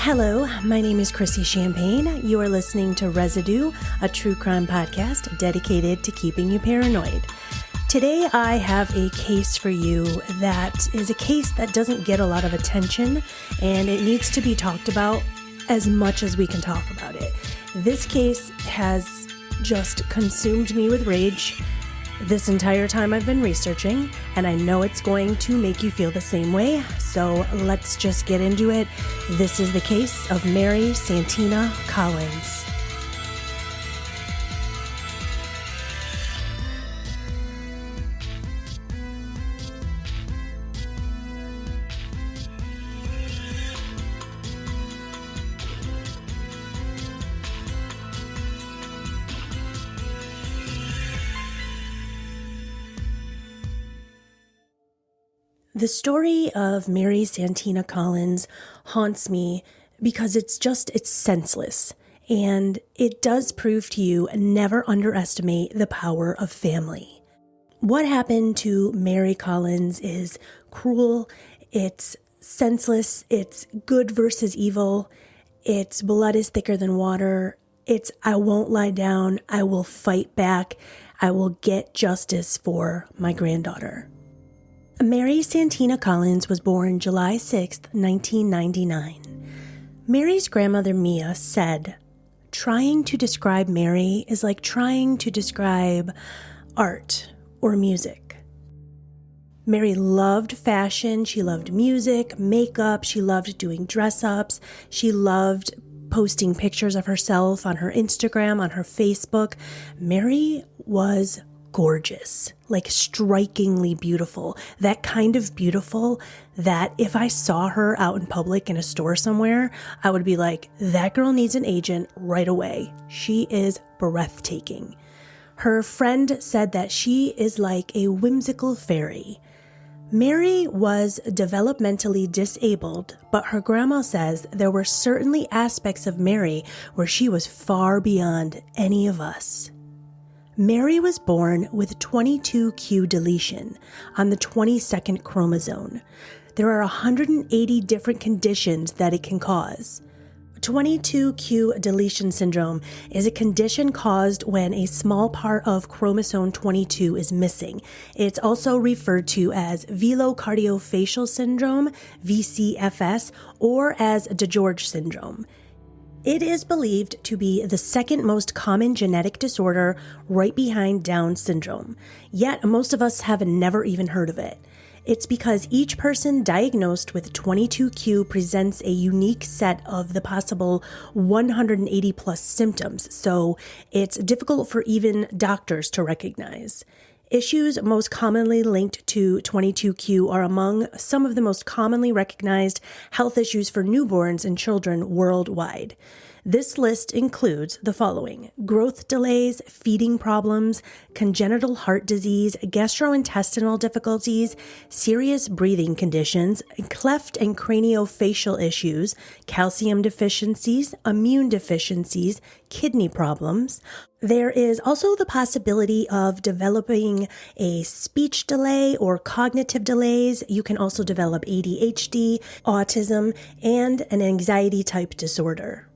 Hello, my name is Chrissy Champagne. You are listening to Residue, a true crime podcast dedicated to keeping you paranoid. Today I have a case for you that is a case that doesn't get a lot of attention, and it needs to be talked about as much as we can talk about it. This case has just consumed me with rage this entire time I've been researching, and I know it's going to make you feel the same way, so let's just get into it. This is the case of Mary Santina Collins. The story of Mary Santina Collins haunts me because it's senseless, and it does prove to you never underestimate the power of family. What happened to Mary Collins is cruel, it's senseless, it's good versus evil, it's blood is thicker than water, it's I won't lie down, I will fight back, I will get justice for my granddaughter. Mary Santina Collins was born July 6, 1999. Mary's grandmother Mia said, "Trying to describe Mary is like trying to describe art or music." Mary loved fashion, she loved music, makeup, she loved doing dress-ups, she loved posting pictures of herself on her Instagram, on her Facebook. Mary was gorgeous, like strikingly beautiful. That kind of beautiful that if I saw her out in public in a store somewhere, I would be like, that girl needs an agent right away. She is breathtaking. Her friend said that she is like a whimsical fairy. Mary was developmentally disabled, but her grandma says there were certainly aspects of Mary where she was far beyond any of us. Mary was born with 22q deletion on the 22nd chromosome. There are 180 different conditions that it can cause. 22q deletion syndrome is a condition caused when a small part of chromosome 22 is missing. It's also referred to as velocardiofacial syndrome, VCFS, or as DeGeorge syndrome. It is believed to be the second most common genetic disorder right behind Down syndrome, yet most of us have never even heard of it. It's because each person diagnosed with 22q presents a unique set of the possible 180 plus symptoms, so it's difficult for even doctors to recognize. Issues most commonly linked to 22q are among some of the most commonly recognized health issues for newborns and children worldwide. This list includes the following: growth delays, feeding problems, congenital heart disease, gastrointestinal difficulties, serious breathing conditions, cleft and craniofacial issues, calcium deficiencies, immune deficiencies, kidney problems. There is also the possibility of developing a speech delay or cognitive delays. You can also develop ADHD, autism, and an anxiety type disorder.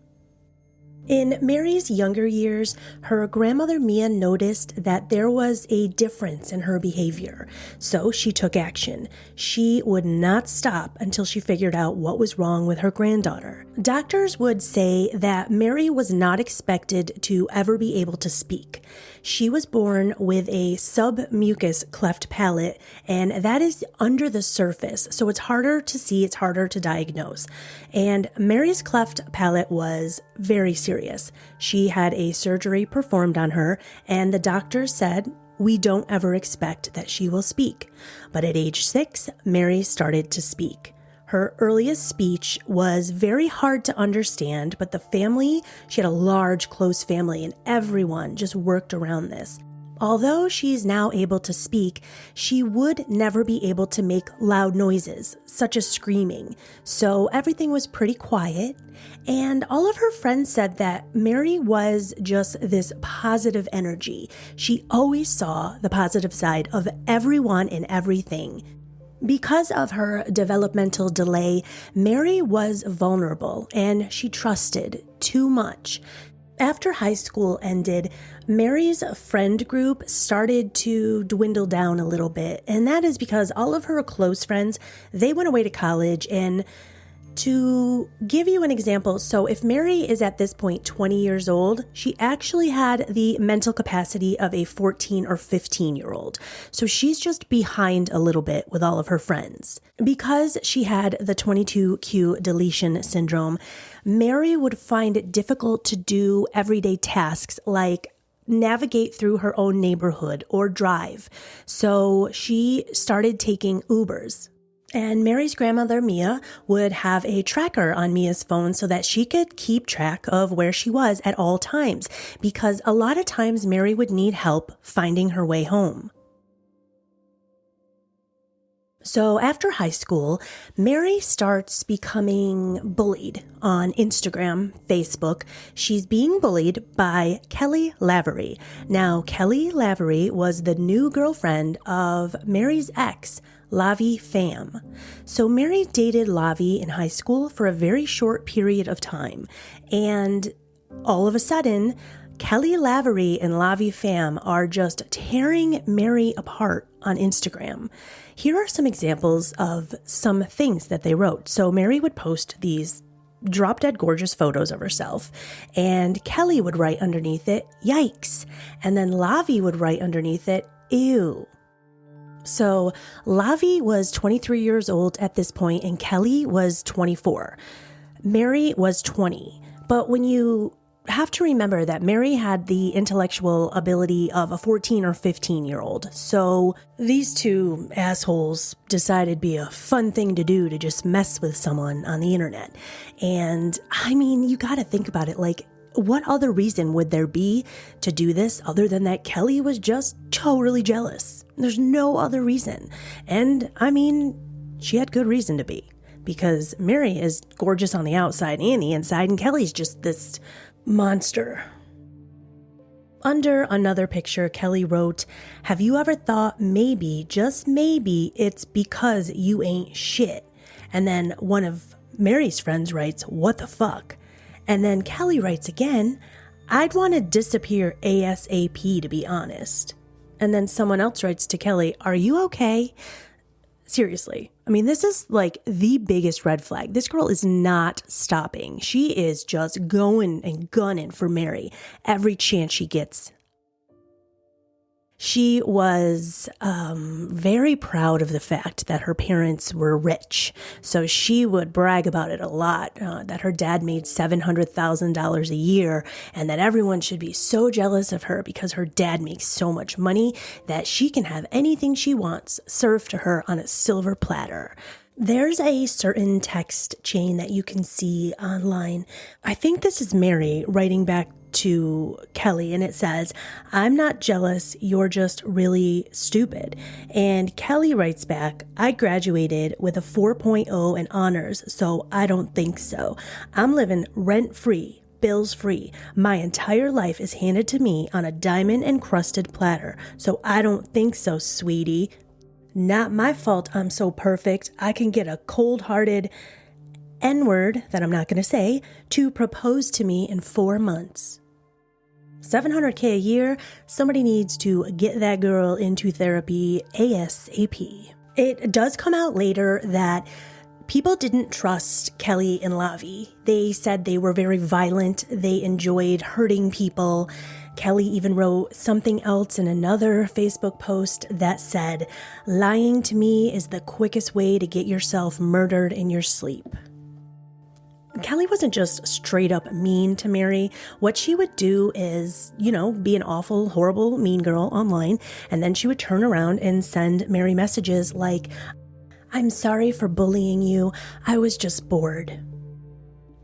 In Mary's younger years, her grandmother Mia noticed that there was a difference in her behavior, so she took action. She would not stop until she figured out what was wrong with her granddaughter. Doctors would say that Mary was not expected to ever be able to speak. She was born with a submucous cleft palate, and that is under the surface, so it's harder to see, it's harder to diagnose. And Mary's cleft palate was very serious. She had a surgery performed on her, and the doctor said, "We don't ever expect that she will speak." But at age 6, Mary started to speak. Her earliest speech was very hard to understand, but the family, she had a large, close family, and everyone just worked around this. Although she's now able to speak, she would never be able to make loud noises, such as screaming. So everything was pretty quiet, and all of her friends said that Mary was just this positive energy. She always saw the positive side of everyone and everything. Because of her developmental delay, Mary was vulnerable and she trusted too much. After high school ended, Mary's friend group started to dwindle down a little bit, and that is because all of her close friends, they went away to college. And to give you an example, so if Mary is at this point 20 years old, she actually had the mental capacity of a 14 or 15-year-old. So she's just behind a little bit with all of her friends. Because she had the 22q deletion syndrome, Mary would find it difficult to do everyday tasks like navigate through her own neighborhood or drive. So she started taking Ubers. And Mary's grandmother, Mia, would have a tracker on Mia's phone so that she could keep track of where she was at all times, because a lot of times Mary would need help finding her way home. So after high school, Mary starts becoming bullied on Instagram, Facebook. She's being bullied by Kelly Lavery. Now, Kelly Lavery was the new girlfriend of Mary's ex, Lavi Pham. So Mary dated Lavi in high school for a very short period of time. And all of a sudden, Kelly Lavery and Lavi Pham are just tearing Mary apart on Instagram. Here are some examples of some things that they wrote. So Mary would post these drop-dead gorgeous photos of herself, and Kelly would write underneath it, "Yikes." And then Lavi would write underneath it, "Ew." So Lavi was 23 years old at this point, and Kelly was 24. Mary was 20. But when you have to remember that Mary had the intellectual ability of a 14 or 15-year-old. So these two assholes decided it'd be a fun thing to do to just mess with someone on the internet. And I mean, you got to think about it. Like, what other reason would there be to do this other than that Kelly was just totally jealous? There's no other reason. And I mean, she had good reason to be, because Mary is gorgeous on the outside and the inside, and Kelly's just this monster. Under another picture, Kelly wrote, "Have you ever thought maybe, just maybe, it's because you ain't shit?" And then one of Mary's friends writes, "What the fuck?" And then Kelly writes again, "I'd want to disappear ASAP, to be honest." And then someone else writes to Kelly, "Are you okay?" Seriously. I mean, this is like the biggest red flag. This girl is not stopping. She is just going and gunning for Mary every chance she gets. She was very proud of the fact that her parents were rich. So she would brag about it a lot, that her dad made $700,000 a year, and that everyone should be so jealous of her because her dad makes so much money that she can have anything she wants served to her on a silver platter. There's a certain text chain that you can see online. I think this is Mary writing back to Kelly, and it says, "I'm not jealous, you're just really stupid." And Kelly writes back, "I graduated with a 4.0 in honors, so I don't think so. I'm living rent-free, bills-free. My entire life is handed to me on a diamond-encrusted platter, so I don't think so, sweetie. Not my fault I'm so perfect. I can get a cold-hearted N-word that I'm not going to say to propose to me in 4 months." $700K a year, somebody needs to get that girl into therapy ASAP. It does come out later that people didn't trust Kelly and Lavi. They said they were very violent. They enjoyed hurting people. Kelly even wrote something else in another Facebook post that said, "Lying to me is the quickest way to get yourself murdered in your sleep." Kelly wasn't just straight up mean to Mary. What she would do is, be an awful, horrible, mean girl online, and then she would turn around and send Mary messages like, "I'm sorry for bullying you. I was just bored."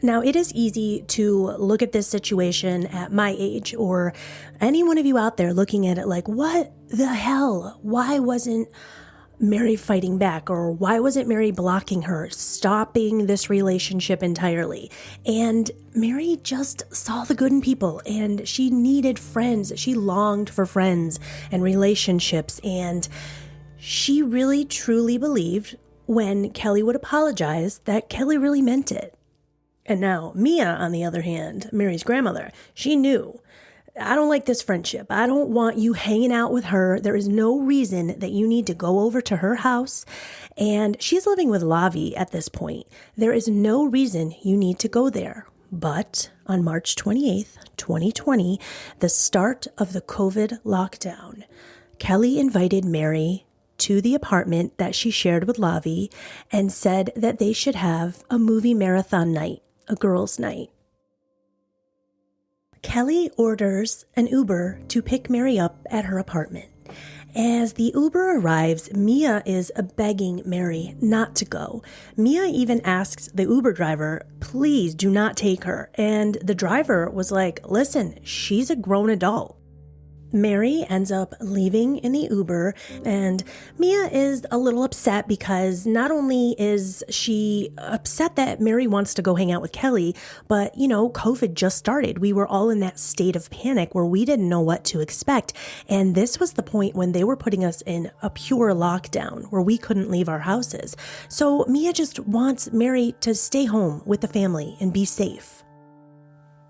Now, it is easy to look at this situation at my age, or any one of you out there looking at it like, what the hell? Why wasn't Mary fighting back? Or why wasn't Mary blocking her, stopping this relationship entirely? And Mary just saw the good in people, and she needed friends. She longed for friends and relationships, and She really truly believed when Kelly would apologize that Kelly really meant it. And now Mia, on the other hand, Mary's grandmother, she knew, I don't like this friendship. I don't want you hanging out with her. There is no reason that you need to go over to her house. And she's living with Lavi at this point. There is no reason you need to go there. But on March 28th, 2020, the start of the COVID lockdown, Kelly invited Mary to the apartment that she shared with Lavi and said that they should have a movie marathon night, a girls' night. Kelly orders an Uber to pick Mary up at her apartment. As the Uber arrives, Mia is begging Mary not to go. Mia even asks the Uber driver, please do not take her. And the driver was like, listen, she's a grown adult. Mary ends up leaving in the Uber, and Mia is a little upset because not only is she upset that Mary wants to go hang out with Kelly, but, COVID just started. We were all in that state of panic where we didn't know what to expect. And this was the point when they were putting us in a pure lockdown where we couldn't leave our houses. So Mia just wants Mary to stay home with the family and be safe.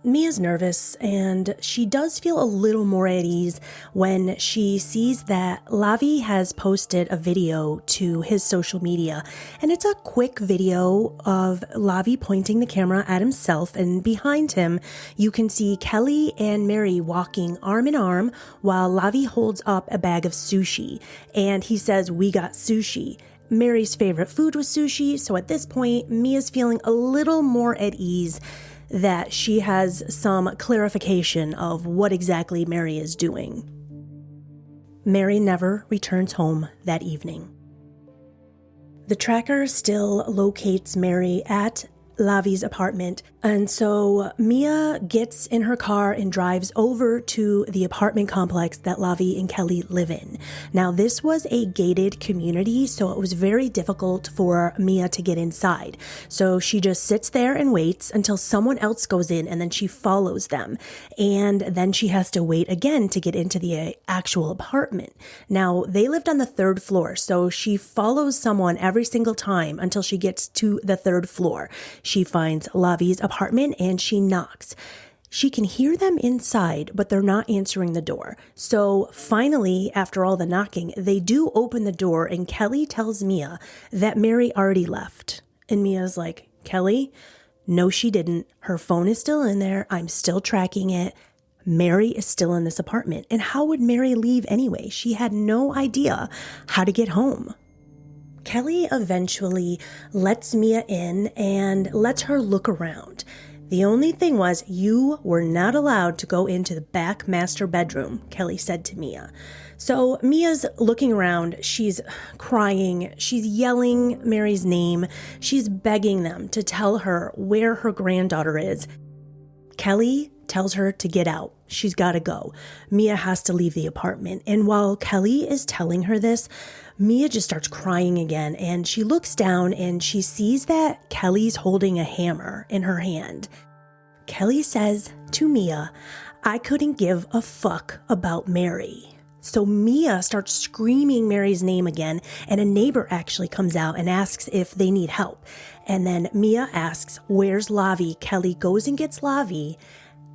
Mia's nervous, and she does feel a little more at ease when she sees that Lavi has posted a video to his social media. And it's a quick video of Lavi pointing the camera at himself, and behind him, you can see Kelly and Mary walking arm in arm while Lavi holds up a bag of sushi. And he says, "We got sushi." Mary's favorite food was sushi, so at this point, Mia's feeling a little more at ease that she has some clarification of what exactly Mary is doing. Mary never returns home that evening. The tracker still locates Mary at Lavi's apartment, and so Mia gets in her car and drives over to the apartment complex that Lavi and Kelly live in. Now, this was a gated community, so it was very difficult for Mia to get inside. So she just sits there and waits until someone else goes in, and then she follows them. And then she has to wait again to get into the actual apartment. Now, they lived on the 3rd floor, so she follows someone every single time until she gets to the 3rd floor. She finds Lavi's apartment and she knocks. She can hear them inside, but they're not answering the door. So finally, after all the knocking, they do open the door, and Kelly tells Mia that Mary already left. And Mia's like, Kelly, no, she didn't. Her phone is still in there. I'm still tracking it. Mary is still in this apartment. And how would Mary leave anyway? She had no idea how to get home. Kelly eventually lets Mia in and lets her look around. The only thing was, you were not allowed to go into the back master bedroom, Kelly said to Mia. So Mia's looking around, she's crying, she's yelling Mary's name, she's begging them to tell her where her granddaughter is. Kelly tells her to get out. She's got to go. Mia has to leave the apartment. And while Kelly is telling her this, Mia just starts crying again, and she looks down and she sees that Kelly's holding a hammer in her hand. Kelly says to Mia, I couldn't give a fuck about Mary. So Mia starts screaming Mary's name again, and a neighbor actually comes out and asks if they need help. And then Mia asks, where's Lavi? Kelly goes and gets Lavi,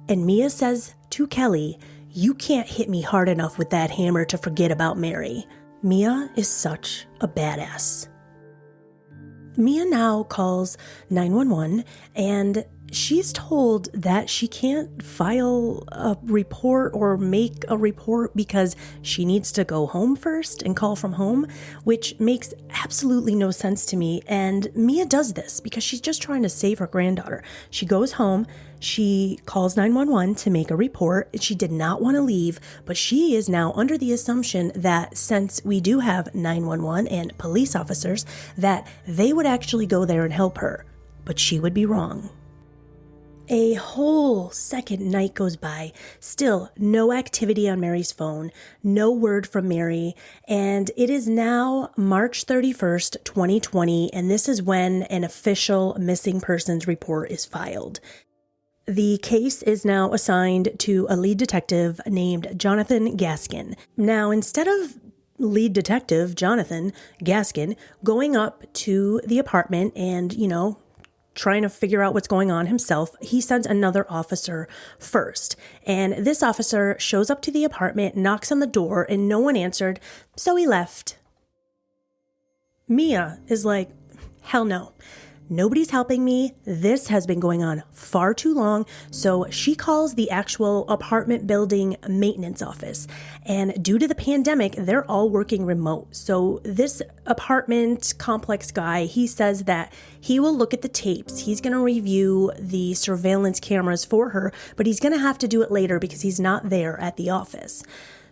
and Mia says to Kelly, you can't hit me hard enough with that hammer to forget about Mary. Mia is such a badass. Mia now calls 911, and she's told that she can't file a report or make a report because she needs to go home first and call from home, which makes absolutely no sense to me. And Mia does this because she's just trying to save her granddaughter. She goes home, she calls 911 to make a report. She did not want to leave, but she is now under the assumption that since we do have 911 and police officers, that they would actually go there and help her. But she would be wrong. A whole second night goes by, still no activity on Mary's phone, no word from Mary, and it is now March 31st, 2020, and this is when an official missing persons report is filed. The case is now assigned to a lead detective named Jonathan Gaskin. Now, instead of lead detective, Jonathan Gaskin, going up to the apartment and, trying to figure out what's going on himself, he sends another officer first. And this officer shows up to the apartment, knocks on the door, and no one answered, so he left. Mia is like, hell no. Nobody's helping me. This has been going on far too long. So she calls the actual apartment building maintenance office. And due to the pandemic, they're all working remote. So this apartment complex guy, he says that he will look at the tapes. He's going to review the surveillance cameras for her, but he's going to have to do it later because he's not there at the office.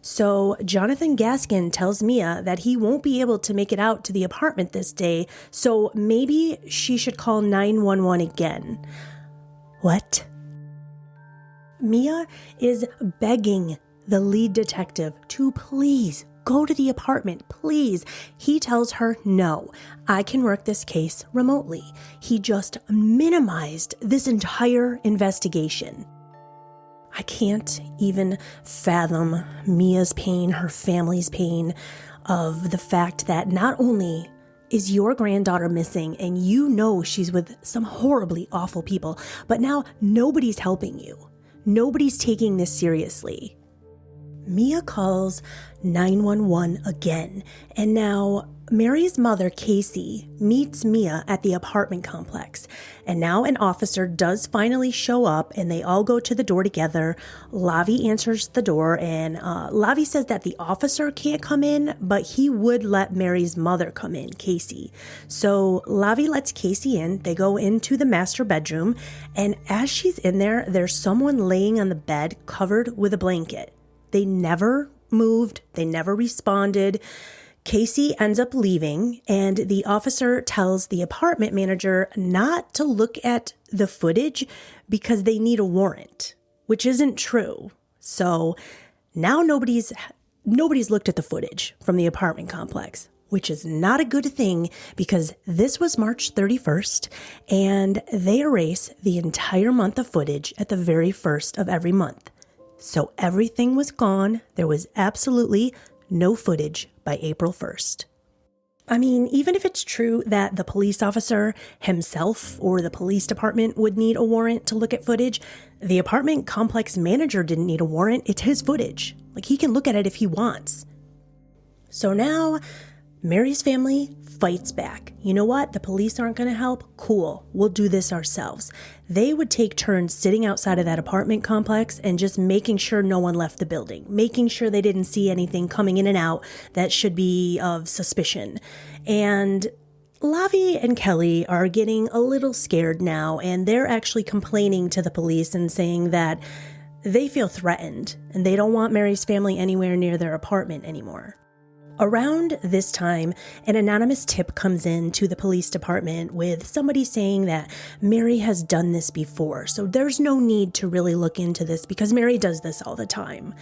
So Jonathan Gaskin tells Mia that he won't be able to make it out to the apartment this day, so maybe she should call 911 again. What? Mia is begging the lead detective to please go to the apartment, please. He tells her, no, I can work this case remotely. He just minimized this entire investigation. I can't even fathom Mia's pain, her family's pain, of the fact that not only is your granddaughter missing and you know she's with some horribly awful people, but now nobody's helping you. Nobody's taking this seriously. Mia calls 911 again, and now Mary's mother, Casey, meets Mia at the apartment complex, and now an officer does finally show up, and they all go to the door together. Lavi answers the door, and Lavi says that the officer can't come in, but he would let Mary's mother come in, Casey. So Lavi lets Casey in. They go into the master bedroom, and as she's in there, there's someone laying on the bed covered with a blanket. They never moved. They never responded. Casey ends up leaving, and the officer tells the apartment manager not to look at the footage because they need a warrant, which isn't true. So now nobody's looked at the footage from the apartment complex, which is not a good thing because this was March 31st, and they erase the entire month of footage at the very first of every month. So everything was gone. There was absolutely no footage by April 1st. I mean, even if it's true that the police officer himself or the police department would need a warrant to look at footage, the apartment complex manager didn't need a warrant. It's his footage. Like, he can look at it if he wants. So now Mary's family fights back. You know what? The police aren't going to help? Cool. We'll do this ourselves. They would take turns sitting outside of that apartment complex and just making sure no one left the building, making sure they didn't see anything coming in and out that should be of suspicion. And Lavi and Kelly are getting a little scared now, and they're actually complaining to the police and saying that they feel threatened and they don't want Mary's family anywhere near their apartment anymore. Around this time, an anonymous tip comes in to the police department with somebody saying that Mary has done this before, so there's no need to really look into this because Mary does this all the time.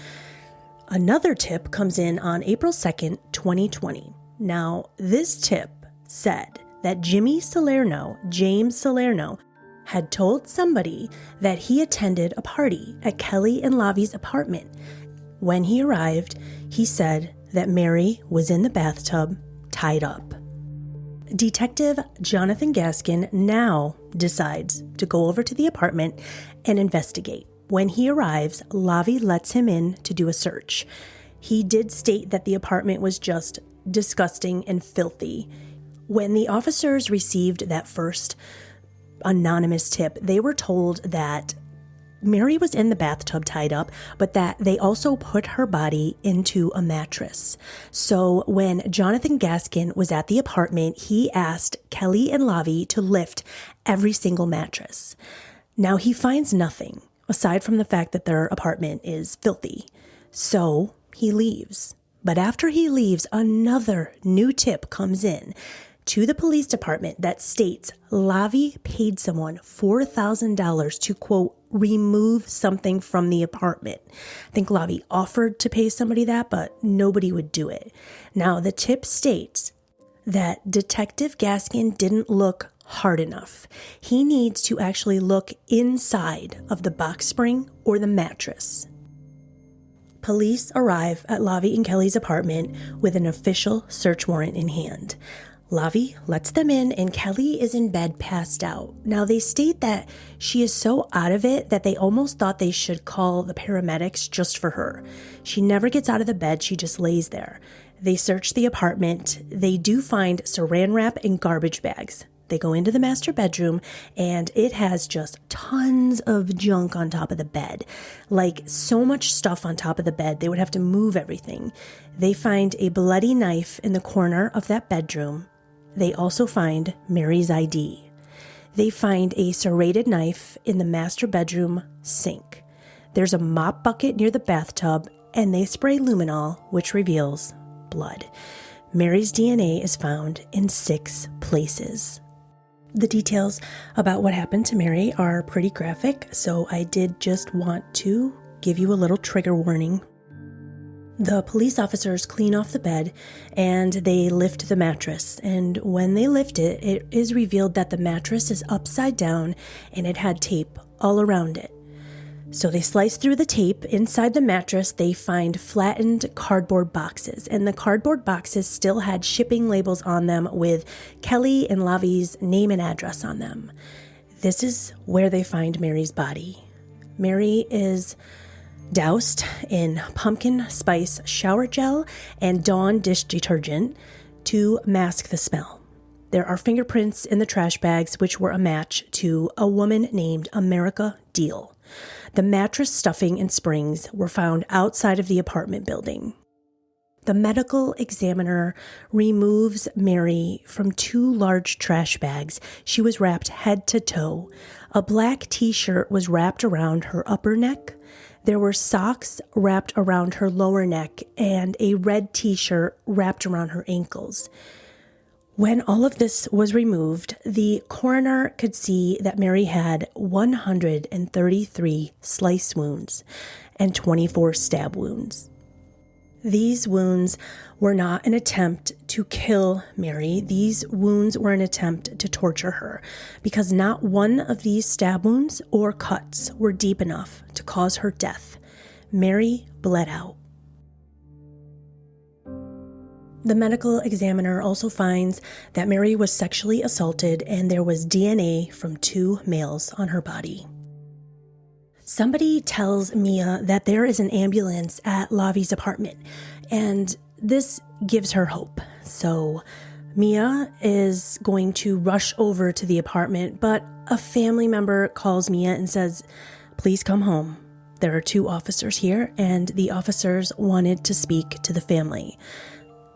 Another tip comes in on April 2nd, 2020. Now, this tip said that James Salerno, had told somebody that he attended a party at Kelly and Lavi's apartment. When he arrived, he said that Mary was in the bathtub, tied up. Detective Jonathan Gaskin now decides to go over to the apartment and investigate. When he arrives, Lavi lets him in to do a search. He did state that the apartment was just disgusting and filthy. When the officers received that first anonymous tip, they were told that Mary was in the bathtub tied up, but that they also put her body into a mattress. So when Jonathan Gaskin was at the apartment, he asked Kelly and Lavi to lift every single mattress. Now he finds nothing aside from the fact that their apartment is filthy. So he leaves. But after he leaves, another new tip comes in to the police department that states Lavi paid someone $4,000 to, quote, remove something from the apartment. I think Lavi offered to pay somebody that, but nobody would do it. Now, the tip states that Detective Gaskin didn't look hard enough. He needs to actually look inside of the box spring or the mattress. Police arrive at Lavi and Kelly's apartment with an official search warrant in hand. Lavi lets them in and Kelly is in bed passed out. Now they state that she is so out of it that they almost thought they should call the paramedics just for her. She never gets out of the bed, she just lays there. They search the apartment. They do find saran wrap and garbage bags. They go into the master bedroom and it has just tons of junk on top of the bed. Like so much stuff on top of the bed, they would have to move everything. They find a bloody knife in the corner of that bedroom. They also find Mary's ID. They find a serrated knife in the master bedroom sink. There's a mop bucket near the bathtub, and they spray luminol, which reveals blood. Mary's DNA is found in 6 places. The details about what happened to Mary are pretty graphic, so I did just want to give you a little trigger warning. The police officers clean off the bed and they lift the mattress. And when they lift it, it is revealed that the mattress is upside down and it had tape all around it. So they slice through the tape. Inside the mattress, they find flattened cardboard boxes. And the cardboard boxes still had shipping labels on them with Kelly and Lavi's name and address on them. This is where they find Mary's body. Mary is doused in pumpkin spice shower gel and Dawn dish detergent to mask the smell. There are fingerprints in the trash bags, which were a match to a woman named America Deal. The mattress stuffing and springs were found outside of the apartment building. The medical examiner removes Mary from 2 large trash bags. She was wrapped head to toe. A black t-shirt was wrapped around her upper neck. There were socks wrapped around her lower neck and a red t-shirt wrapped around her ankles. When all of this was removed, the coroner could see that Mary had 133 slice wounds and 24 stab wounds. These wounds were not an attempt to kill Mary. These wounds were an attempt to torture her because not one of these stab wounds or cuts were deep enough to cause her death. Mary bled out. The medical examiner also finds that Mary was sexually assaulted and there was DNA from 2 males on her body. Somebody tells Mia that there is an ambulance at Lavi's apartment, and this gives her hope. So Mia is going to rush over to the apartment, but a family member calls Mia and says, "Please come home. There are 2 officers here, and the officers wanted to speak to the family."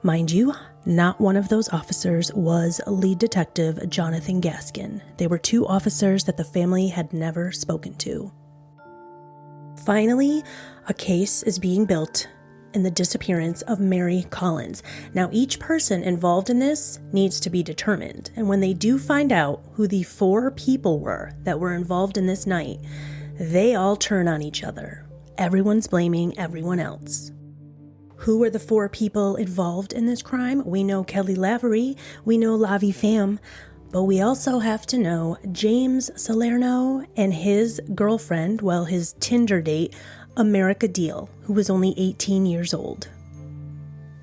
Mind you, not one of those officers was lead detective Jonathan Gaskin. They were 2 officers that the family had never spoken to. Finally, a case is being built in the disappearance of Mary Collins. Now, each person involved in this needs to be determined. And when they do find out who the 4 people were that were involved in this night, they all turn on each other. Everyone's blaming everyone else. Who were the 4 people involved in this crime? We know Kelly Lavery, we know Lavi Pham, but we also have to know James Salerno and his girlfriend, well, his Tinder date, America Deal, who was only 18 years old.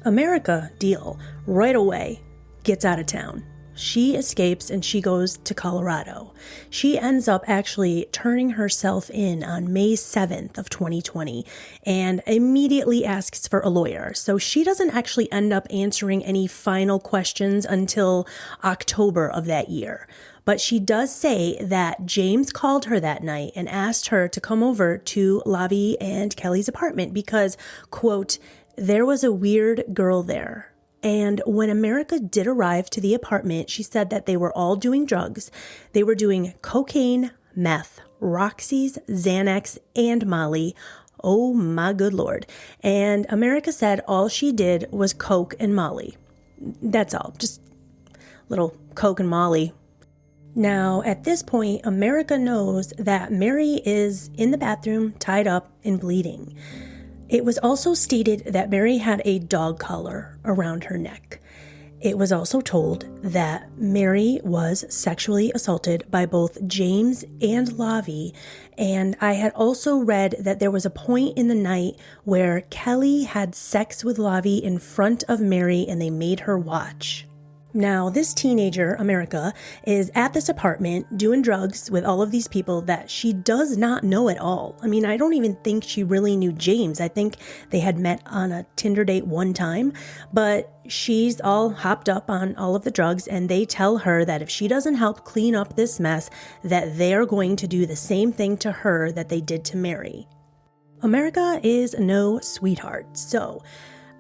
America Deal, right away, gets out of town. She escapes and she goes to Colorado. She ends up actually turning herself in on May 7th of 2020 and immediately asks for a lawyer. So she doesn't actually end up answering any final questions until October of that year. But she does say that James called her that night and asked her to come over to Lavi and Kelly's apartment because, quote, "there was a weird girl there." And when America did arrive to the apartment, she said that they were all doing drugs. They were doing cocaine, meth, Roxy's, Xanax, and Molly. Oh my good Lord. And America said all she did was coke and Molly. That's all, just little coke and Molly. Now, at this point, America knows that Mary is in the bathroom, tied up and bleeding. It was also stated that Mary had a dog collar around her neck. It was also told that Mary was sexually assaulted by both James and Lavi, and I had also read that there was a point in the night where Kelly had sex with Lavi in front of Mary and they made her watch. Now, this teenager, America, is at this apartment doing drugs with all of these people that she does not know at all. I mean, I don't even think she really knew James. I think they had met on a Tinder date one time, but she's all hopped up on all of the drugs, and they tell her that if she doesn't help clean up this mess, that they're going to do the same thing to her that they did to Mary. America is no sweetheart, so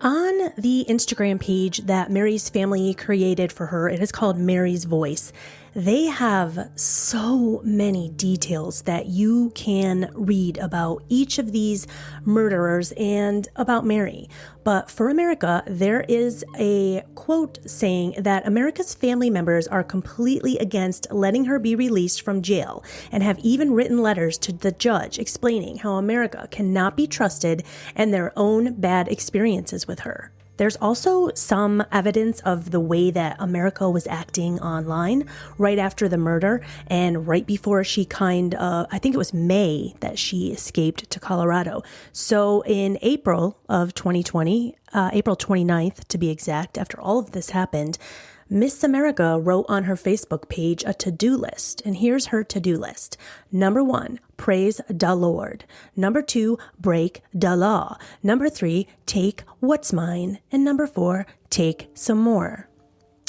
on the Instagram page that Mary's family created for her, it is called Mary's Voice. They have so many details that you can read about each of these murderers and about Mary. But for America, there is a quote saying that America's family members are completely against letting her be released from jail and have even written letters to the judge explaining how America cannot be trusted and their own bad experiences with her. There's also some evidence of the way that America was acting online right after the murder and right before she I think it was May that she escaped to Colorado. So in April of 2020, April 29th to be exact, after all of this happened, Miss America wrote on her Facebook page a to-do list, and here's her to-do list. Number 1, praise the Lord. Number 2, break the law. Number 3, take what's mine. And number 4, take some more.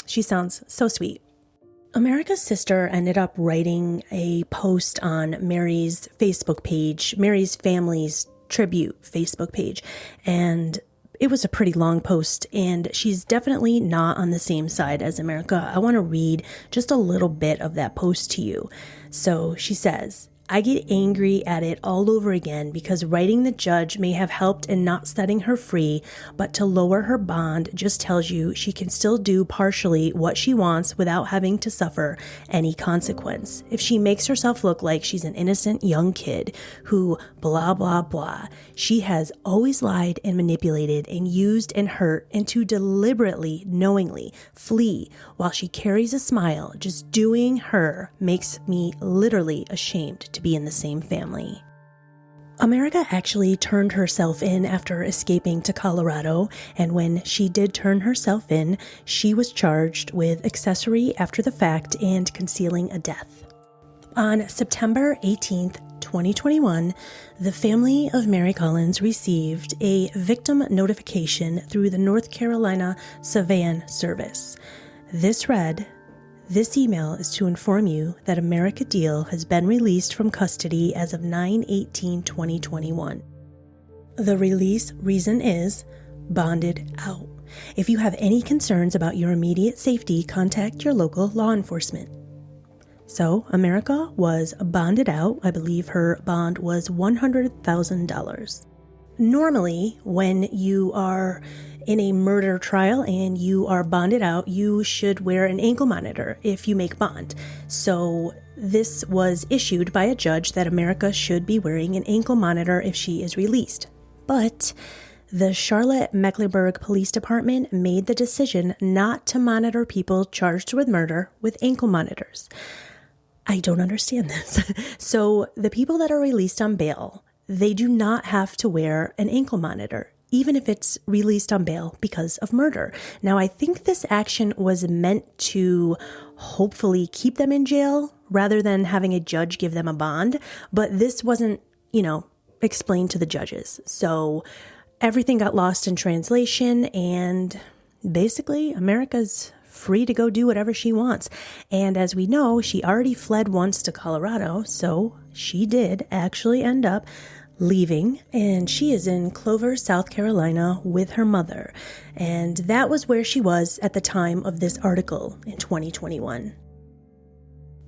She sounds so sweet. America's sister ended up writing a post on Mary's Facebook page, Mary's family's tribute Facebook page, and it was a pretty long post, and she's definitely not on the same side as America. I want to read just a little bit of that post to you. So she says, I get angry at it all over again because writing the judge may have helped in not setting her free, but to lower her bond just tells you she can still do partially what she wants without having to suffer any consequence. If she makes herself look like she's an innocent young kid who blah, blah, blah, she has always lied and manipulated and used and hurt, and to deliberately, knowingly flee while she carries a smile, just doing her makes me literally ashamed to be in the same family. America actually turned herself in after escaping to Colorado, and when she did turn herself in, she was charged with accessory after the fact and concealing a death. On September 18th, 2021, the family of Mary Collins received a victim notification through the North Carolina Savannah Service. This read, this email is to inform you that America Deal has been released from custody as of 9/18/2021. The release reason is bonded out. If you have any concerns about your immediate safety, contact your local law enforcement. So America was bonded out. I believe her bond was $100,000. Normally, when you are in a murder trial and you are bonded out, you should wear an ankle monitor if you make bond. So this was issued by a judge that America should be wearing an ankle monitor if she is released. But the Charlotte-Mecklenburg Police Department made the decision not to monitor people charged with murder with ankle monitors. I don't understand this. So the people that are released on bail, they do not have to wear an ankle monitor, even if it's released on bail because of murder. Now, I think this action was meant to hopefully keep them in jail rather than having a judge give them a bond, but this wasn't, explained to the judges. So everything got lost in translation, and basically America's free to go do whatever she wants. And as we know, she already fled once to Colorado, so she did actually end up leaving, and she is in Clover, South Carolina with her mother. And that was where she was at the time of this article in 2021.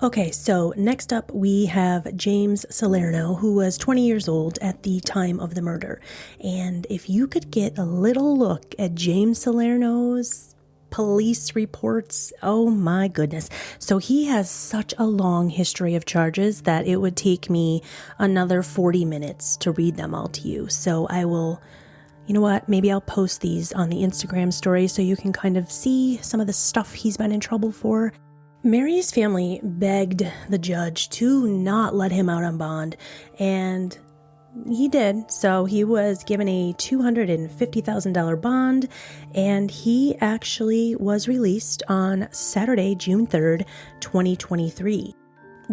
Okay, so next up we have James Salerno, who was 20 years old at the time of the murder. And if you could get a little look at James Salerno's police reports, oh my goodness. So he has such a long history of charges that it would take me another 40 minutes to read them all to you. So I will, You know what? Maybe I'll post these on the Instagram story so you can kind of see some of the stuff he's been in trouble for. Mary's family begged the judge to not let him out on bond, and he did. So he was given a $250,000 bond, and he actually was released on Saturday, June 3rd, 2023.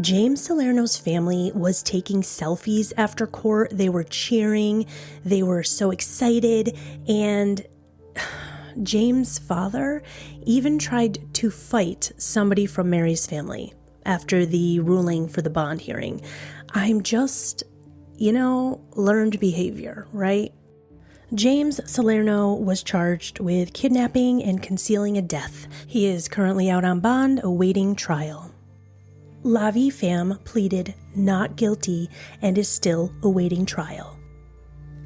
James Salerno's family was taking selfies after court. They were cheering. They were so excited. And James' father even tried to fight somebody from Mary's family after the ruling for the bond hearing. I'm just, learned behavior, right? James Salerno was charged with kidnapping and concealing a death. He is currently out on bond awaiting trial. Lavi fam pleaded not guilty and is still awaiting trial.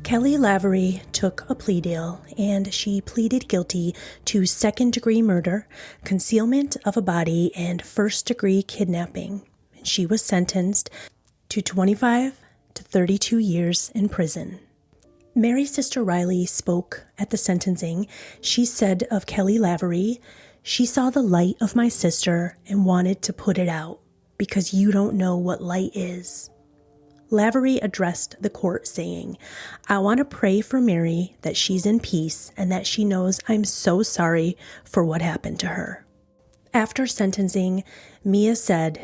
Kelly Lavery took a plea deal and she pleaded guilty to second-degree murder, concealment of a body, and first-degree kidnapping. She was sentenced to 25 to 32 years in prison. Mary's sister Riley spoke at the sentencing. She said of Kelly Lavery, "She saw the light of my sister and wanted to put it out, because you don't know what light is." Lavery addressed the court saying, "I want to pray for Mary that she's in peace and that she knows I'm so sorry for what happened to her." After sentencing, Mia said,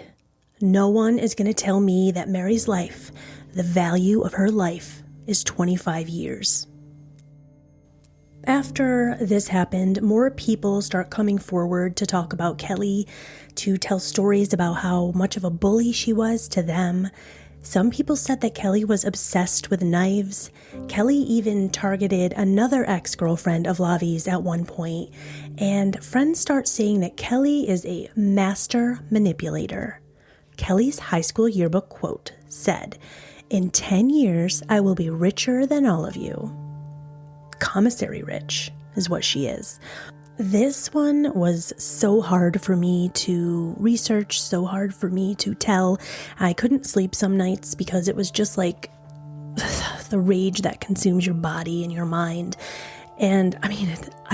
"No one is going to tell me that Mary's life, the value of her life, is 25 years. After this happened, more people start coming forward to talk about Kelly, to tell stories about how much of a bully she was to them. Some people said that Kelly was obsessed with knives. Kelly even targeted another ex-girlfriend of Lavi's at one point, and friends start saying that Kelly is a master manipulator. Kelly's high school yearbook quote said, "In 10 years, I will be richer than all of you." Commissary rich is what she is. This one was so hard for me to research, so hard for me to tell. I couldn't sleep some nights because it was just like the rage that consumes your body and your mind. And I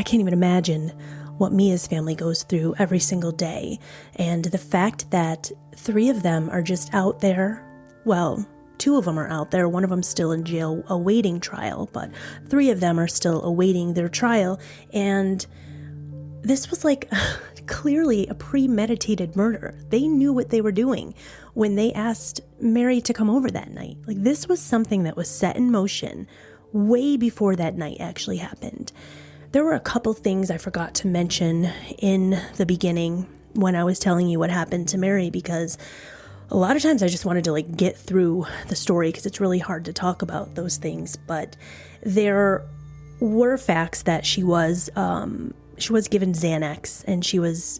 can't even imagine what Mia's family goes through every single day. And the fact that 3 of them are just out there, well, 2 of them are out there, one of them's still in jail awaiting trial, but 3 of them are still awaiting their trial. And this was like clearly a premeditated murder. They knew what they were doing when they asked Mary to come over that night. Like, this was something that was set in motion way before that night actually happened. There were a couple things I forgot to mention in the beginning when I was telling you what happened to Mary, because a lot of times I just wanted to get through the story because it's really hard to talk about those things. But there were facts that she was given Xanax, and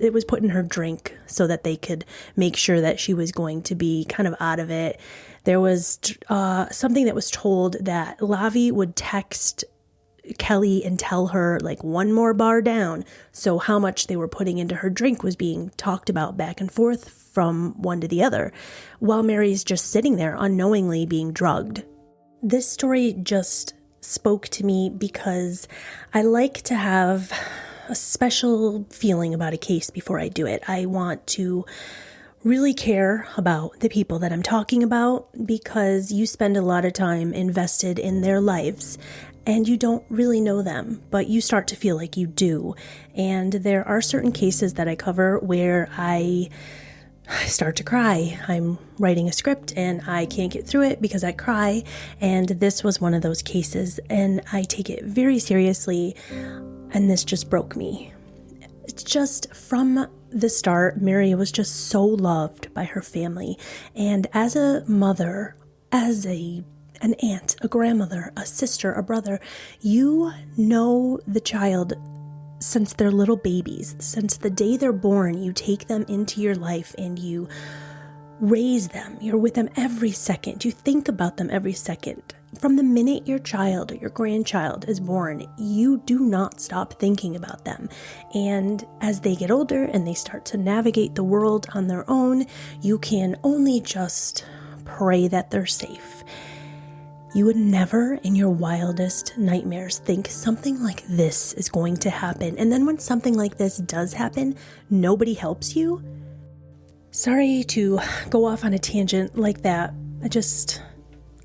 it was put in her drink so that they could make sure that she was going to be kind of out of it. There was something that was told that Lavi would text Kelly and tell her 1 more bar down. So how much they were putting into her drink was being talked about back and forth from one to the other, while Mary's just sitting there unknowingly being drugged. This story just spoke to me because I like to have a special feeling about a case before I do it. I want to really care about the people that I'm talking about, because you spend a lot of time invested in their lives and you don't really know them, but you start to feel like you do. And there are certain cases that I cover where I start to cry. I'm writing a script and I can't get through it because I cry. And this was one of those cases, and I take it very seriously. And this just broke me. It's just from the start, Mary was just so loved by her family. And as a mother, as an aunt, a grandmother, a sister, a brother, you know the child since they're little babies. Since the day they're born, you take them into your life and you raise them. You're with them every second. You think about them every second. From the minute your child or your grandchild is born, you do not stop thinking about them. And as they get older and they start to navigate the world on their own, you can only just pray that they're safe. You would never in your wildest nightmares think something like this is going to happen. And then when something like this does happen, nobody helps you. Sorry to go off on a tangent like that. I just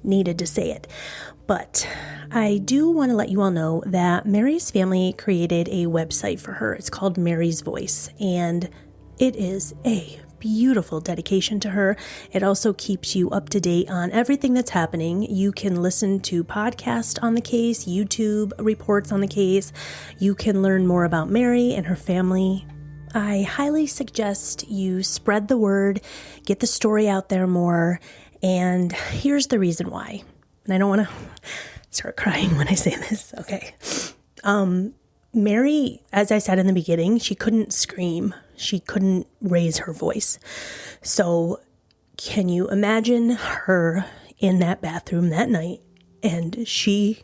needed to say it. But I do want to let you all know that Mary's family created a website for her. It's called Mary's Voice, and it is a beautiful dedication to her. It also keeps you up to date on everything that's happening. You can listen to podcasts on the case, YouTube reports on the case. You can learn more about Mary and her family. I highly suggest you spread the word, get the story out there more, and here's the reason why. And I don't want to start crying when I say this. Okay. Mary, as I said in the beginning, she couldn't scream. She couldn't raise her voice. So can you imagine her in that bathroom that night and she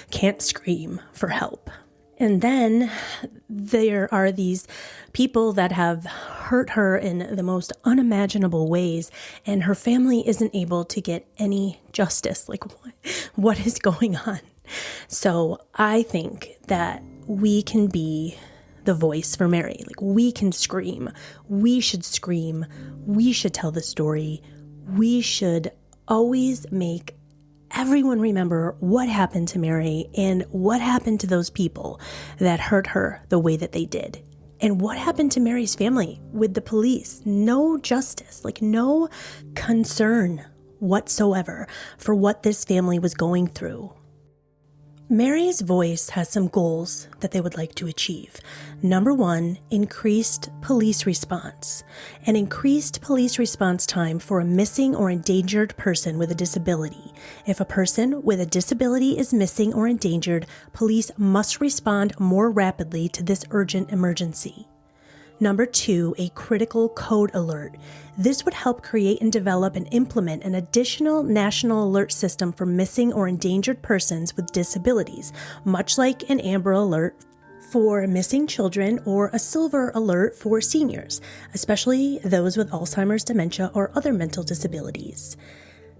can't scream for help? And then there are these people that have hurt her in the most unimaginable ways, and her family isn't able to get any justice. Like, what is going on? So I think that we can be the voice for Mary. Like, we can scream. We should scream. We should tell the story. We should always make everyone remember what happened to Mary and what happened to those people that hurt her the way that they did. And what happened to Mary's family with the police? No justice, like no concern whatsoever for what this family was going through. Mary's Voice has some goals that they would like to achieve. Number 1, increased police response. An increased police response time for a missing or endangered person with a disability. If a person with a disability is missing or endangered, police must respond more rapidly to this urgent emergency. Number 2, a critical code alert. This would help create and develop and implement an additional national alert system for missing or endangered persons with disabilities, much like an Amber Alert for missing children or a Silver Alert for seniors, especially those with Alzheimer's, dementia, or other mental disabilities.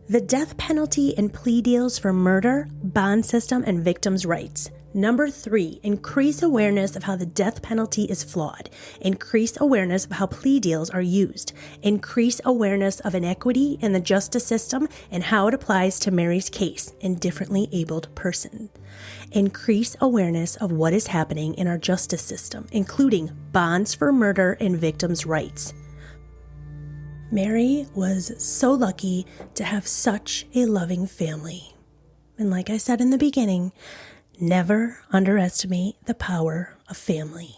The death penalty and plea deals for murder, bond system, and victims' rights. Number 3, increase awareness of how the death penalty is flawed. Increase awareness of how plea deals are used. Increase awareness of inequity in the justice system and how it applies to Mary's case in differently abled person. Increase awareness of what is happening in our justice system, including bonds for murder and victims' rights. Mary was so lucky to have such a loving family. And like I said in the beginning, never underestimate the power of family.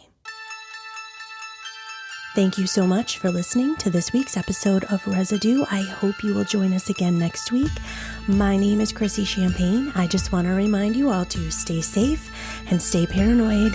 Thank you so much for listening to this week's episode of Residue. I hope you will join us again next week. My name is Chrissy Champagne. I just want to remind you all to stay safe and stay paranoid.